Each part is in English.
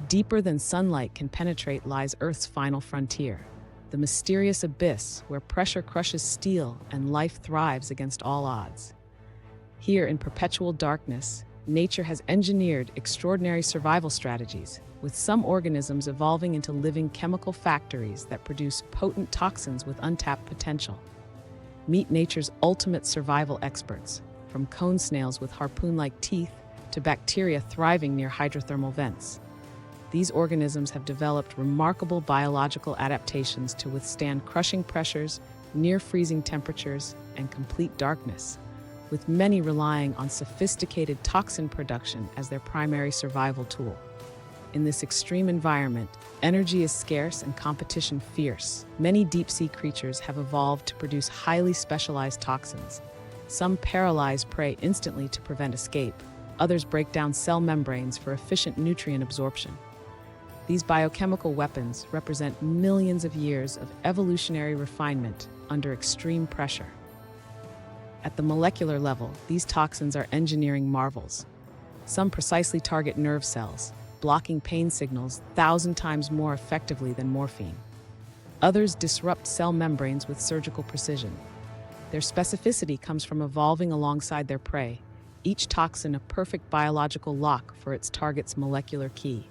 Deeper than sunlight can penetrate lies Earth's final frontier, the mysterious abyss where pressure crushes steel and life thrives against all odds. Here in perpetual darkness, nature has engineered extraordinary survival strategies, with some organisms evolving into living chemical factories that produce potent toxins with untapped potential. Meet nature's ultimate survival experts, from cone snails with harpoon-like teeth to bacteria thriving near hydrothermal vents. These organisms have developed remarkable biological adaptations to withstand crushing pressures, near-freezing temperatures, and complete darkness, with many relying on sophisticated toxin production as their primary survival tool. In this extreme environment, energy is scarce and competition fierce. Many deep-sea creatures have evolved to produce highly specialized toxins. Some paralyze prey instantly to prevent escape. Others break down cell membranes for efficient nutrient absorption. These biochemical weapons represent millions of years of evolutionary refinement under extreme pressure. At the molecular level, these toxins are engineering marvels. Some precisely target nerve cells, blocking pain signals 1,000 times more effectively than morphine. Others disrupt cell membranes with surgical precision. Their specificity comes from evolving alongside their prey, each toxin a perfect biological lock for its target's molecular key.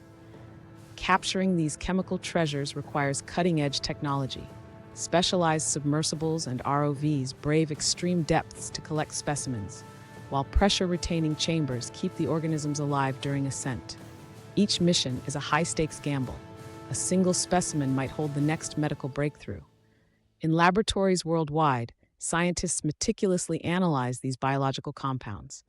Capturing these chemical treasures requires cutting-edge technology. Specialized submersibles and ROVs brave extreme depths to collect specimens, while pressure-retaining chambers keep the organisms alive during ascent. Each mission is a high-stakes gamble. A single specimen might hold the next medical breakthrough. In laboratories worldwide, scientists meticulously analyze these biological compounds.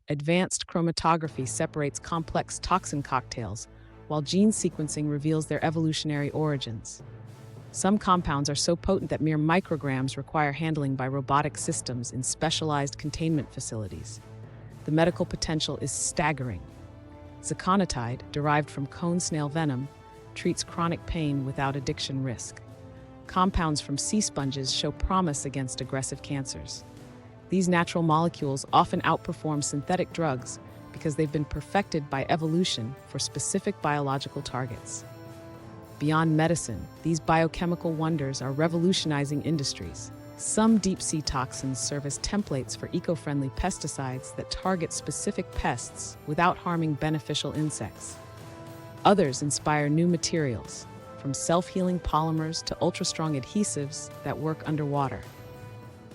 Advanced chromatography separates complex toxin cocktails, while gene sequencing reveals their evolutionary origins. Some compounds are so potent that mere micrograms require handling by robotic systems in specialized containment facilities. The medical potential is staggering. Ziconotide, derived from cone snail venom, treats chronic pain without addiction risk. Compounds from sea sponges show promise against aggressive cancers. These natural molecules often outperform synthetic drugs because they've been perfected by evolution for specific biological targets. Beyond medicine, these biochemical wonders are revolutionizing industries. Some deep-sea toxins serve as templates for eco-friendly pesticides that target specific pests without harming beneficial insects. Others inspire new materials, from self-healing polymers to ultra-strong adhesives that work underwater.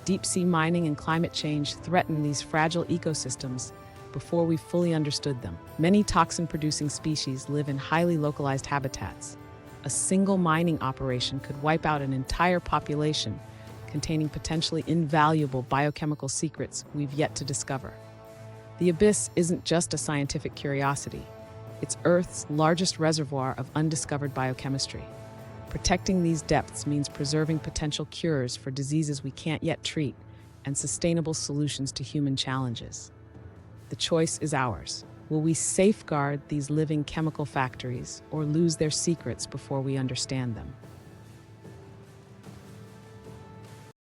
Deep-sea mining and climate change threaten these fragile ecosystems before we fully understood them. Many toxin-producing species live in highly localized habitats. A single mining operation could wipe out an entire population, containing potentially invaluable biochemical secrets we've yet to discover. The abyss isn't just a scientific curiosity. It's Earth's largest reservoir of undiscovered biochemistry. Protecting these depths means preserving potential cures for diseases we can't yet treat and sustainable solutions to human challenges. The choice is ours. Will we safeguard these living chemical factories or lose their secrets before we understand them?